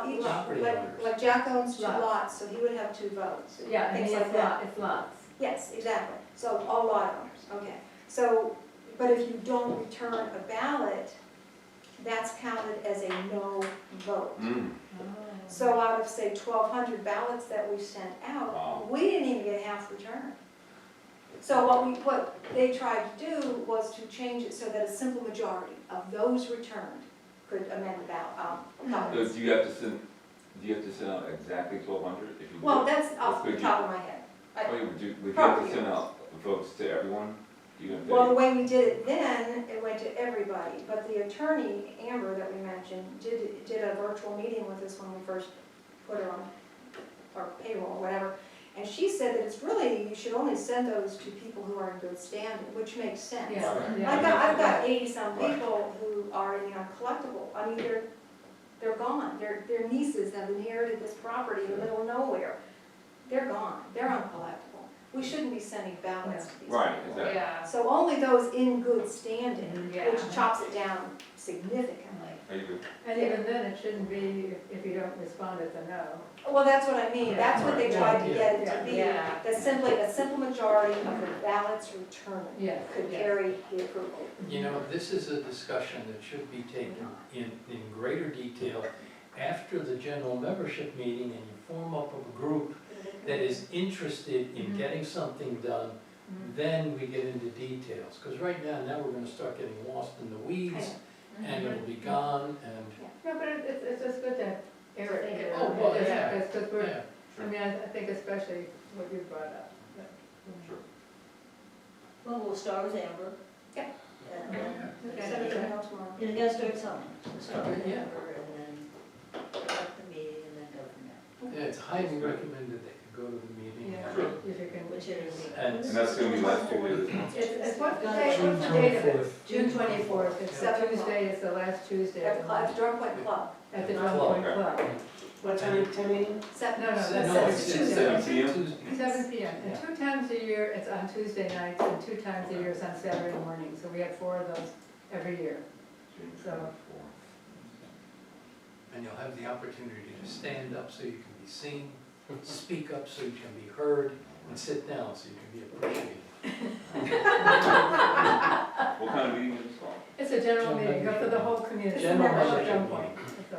each, Property owners. like Jack owns 2 Lots. lots, so he would have 2 votes. Yeah, I mean, Things like it's that. it's lots. Yes, exactly. So all lot owners, okay. So, but if you don't return a ballot, that's counted as a no vote. mm, So out of, say, 1,200 ballots that we sent out, Wow. we didn't even get half returned. So what they tried to do was to change it so that a simple majority of those returned could amend the ballot, so covenants. do you have to send out exactly 1,200 if you do? Well, that's off the Could you- top of my head. Oh, yeah, would you have Property to send owners. out votes to everyone? Even if they? Well, the way we did it then, it went to everybody, but the attorney, Amber, that we mentioned, did a virtual meeting with us when we first put her on our payroll, or whatever, and she said that it's really, you should only send those to people who are in good standing, which makes sense. Yeah, Right. yeah. I've got 80-some Right. people who are in the uncollectible, I mean, they're gone, their nieces have inherited this property in the middle of nowhere. They're gone, they're uncollectible. We shouldn't be sending ballots to these people. Right, exactly. Yeah. So only those in good standing, Yeah. which chops it down significantly. Are you good? And even then, it shouldn't be, if you don't respond, it's a no. Well, that's what I mean, that's what they Right. tried to get it to Yeah. be, Yeah. that simply a simple majority of the ballots returned Yes. could yes. carry the approval. You know, this is a discussion that should be taken in greater detail after the general membership meeting, and you form up a group that is interested in Mhm. getting something done, Mhm. then we get into details. Because right now we're gonna start getting lost in the weeds, and it'll be gone, and, No, but it's just good to air it. you know, Oh, well, just- yeah. just 'cause we're, yeah. I mean, I think especially what you brought up. but, Sure. Well, we'll start with Amber. Yep. And then, Okay. Send it to me tomorrow. you gotta start somewhere. We'll start with Yeah. Amber and then start the meeting and then go from there. Yeah, it's highly recommended that you go to the meeting. Yeah, Sure. if you can. Which is. And that's gonna be last 2 days of this month. It's what's the date, June what's the date of it? 24th. June 24th, it's Yeah. the Tuesday, it's the last Tuesday At of the the at month, the Drum Point Club, at the Club. Drum Point Club. What time, 10 a.m.? seven, No, no, that's that's No, it's it's Tuesday. 7 p.m.? Tuesday. 7 PM, and 2 times a year, it's on Tuesday nights, and 2 times a year it's on Saturday morning, so we have 4 of those every year. June So- 24th. And you'll have the opportunity to stand up so you can be seen, speak up so you can be heard, and sit down so you can be appreciated. What kind of meeting is this called? It's a general General meeting, go for the whole community. General It's a membership Drum meeting. Point, so.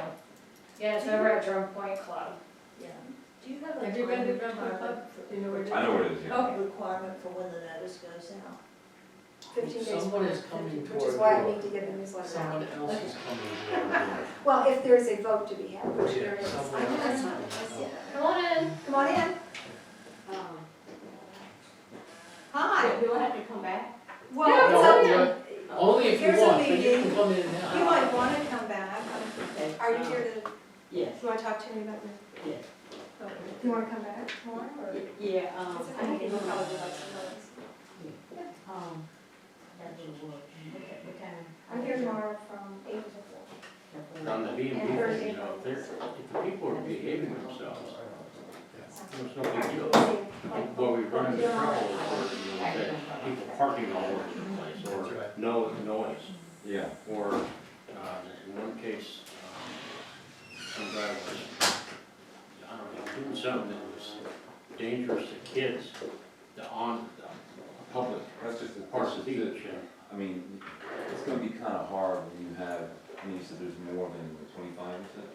Yeah, it's over at Drum Point Club. Yeah. Do you have a Have you been to time Drum Point Club? Do you know where it is? I know where it is, yeah. Okay. requirement for when the notice goes out? 15 days. Someone prior, is coming which toward is why I you. need to get the newsletter Someone out. else is coming to your door. Well, if there's a vote to be had, which there Yeah, is. someone I know that's else. not, that's it. Come on in. Come on in. Hi. Do I have to come back? Well, Yeah, it's No, up to but only if you Here's a want, but you meeting. can come in you. now. You might want to come back. Are you here to, Yes, you want to talk to me about this? yes. Do you want to come back tomorrow or? Yeah, It's okay, you can probably like some others. that will work. What time? I'm here tomorrow from 8 to 4. on the B and B thing, you know, if the people are behaving themselves, there's no big deal. Where we run into trouble is where, you know, people parking all over the place, That's or right. noise. Yeah. Or, in one case, some guy was, I don't know, doing something that was dangerous to kids, on the public That's just, part of the beach. I mean, it's gonna be kinda hard when you have, I mean, you said there's more than 25, you said?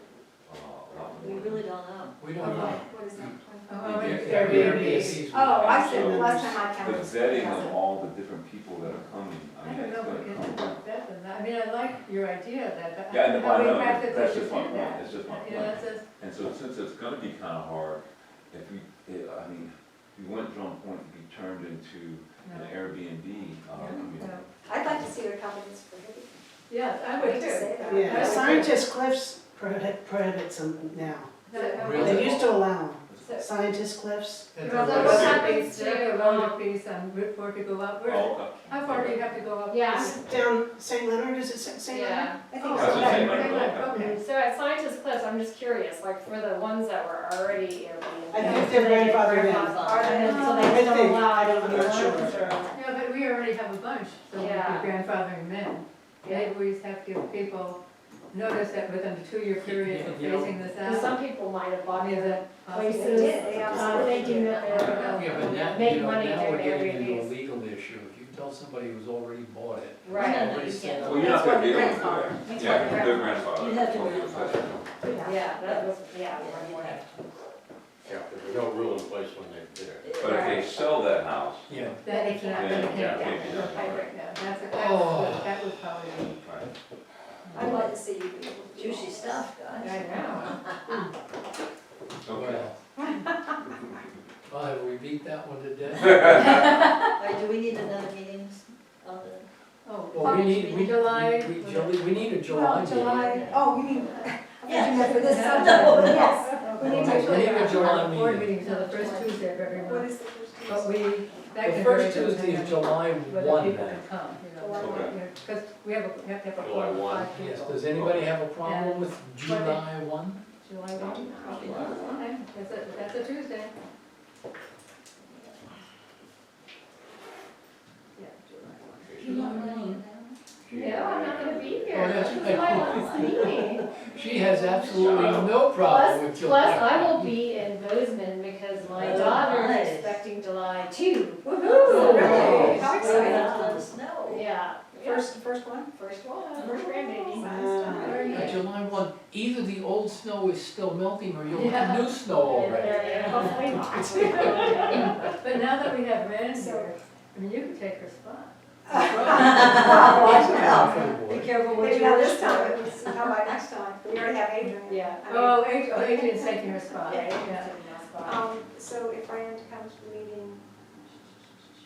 A lot We more. really don't know. We don't know. What is that? Oh, Airbnbs. Oh, I see, Yeah. last time I The counted. vetting of all the different people that are coming, I I mean, don't it's know, gonna if come. it's better than that. I mean, I like your idea of that, but Yeah, I know, how I we know, practically that's should just my do point, that. it's just my You know, point. that's just, And so since it's gonna be kinda hard, if we, I mean, we want Drum Point to be turned into an no. Airbnb, community. No. I'd like to see their companies prohibited. Yes, I I would hate to too. say that. Yeah, Scientist Cliffs prohibits them now. Really? They used to allow them. So- Scientist Cliffs. At Well, the that what was restaurant. happens There to, are road piece on Route 4 to go up. Where, Oh, okay. how far do you have to go up? Yeah. Down St. Leonard, is it St. Leonard? yeah. I think Oh, That's so. the okay, same, okay, right? okay. So at Scientist Cliffs, I'm just curious, like for the ones that were already Airbnb. I think they're grandfathered in. Are they, so I they don't think. allow I'm anyone not else, sure. or? Yeah, but we already have a bunch, so we Yeah. could grandfathering them in. Maybe we just have to give people notice that within a 2-year period of You know, phasing this Because out. some people might have bought I mean, their that places, places. They absolutely thinking that they're Yeah, but now, make you know, money now doing we're getting into a Airbnbs. legal issue. If you tell somebody who's already bought it. Right. No, no, already you said- can't. Well, you're not gonna be able to do Grandfather. that. That's Yeah, what the their grandfather. grandfather. You have to Well, grandfather. Yeah, that was, yeah. Yeah, one you way. have to. Yeah, there's no rule in place when they did it. But if they sell that house, Yeah. That is not, Yeah, that yeah, can't, can't yeah, be no done. pipe, yeah, that's, Oh. that would probably be. right? I'd like to see you be able to. do Juicy all stuff, guys. I know. Okay. Well, have we beat that one to death? All right, do we need another meeting on the? Oh, Well, we need, we, July. we need a July Well, meeting. July, oh, you mean, Yes. for this Yeah. subject, yes. We need Actually, We need a our July board meeting. meetings are the first Tuesday of every What month. is the first But Tuesday? we, that The can first vary Tuesday depending is July on whether 1 people then. can come, you know. July Okay. Because we have to have a July quorum of 1. 5 Yes, people. does anybody have a problem And with July 1? July 1? Okay, that's a Tuesday. Yeah, July 1. You're not running it down? No, I'm not gonna be here. Oh, that's This right. is my last meeting. She has absolutely no problem with July. Plus, I will be in Bozeman because my Oh, daughter nice. is expecting July 2. Woohoo! Really? How So exciting. let us know. Yeah. First one? First one, first grandbaby. Very Yeah, good. July 1, either the old snow is still melting or you'll Yeah. have new snow already. Yeah, hopefully not. But now that we have Rand here, I mean, you could take her spot. Be careful what you do this time, how about next time? We already have Adrian. Yeah. I mean, Oh, Adrian's taking her spot. Yeah, Yeah. yeah. So if Rand comes to the meeting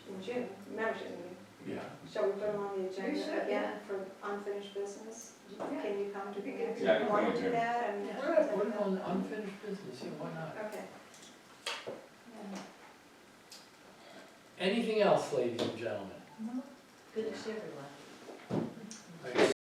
in June, membership meeting, Yeah. shall we put him on the We agenda should, again for unfinished business? Yeah. Can you come to the meeting? Yeah, I can You want come to do here. that? I mean, Yeah. Put it on unfinished business, yeah, why not? Okay. Anything else, ladies and gentlemen? Good to see everyone. I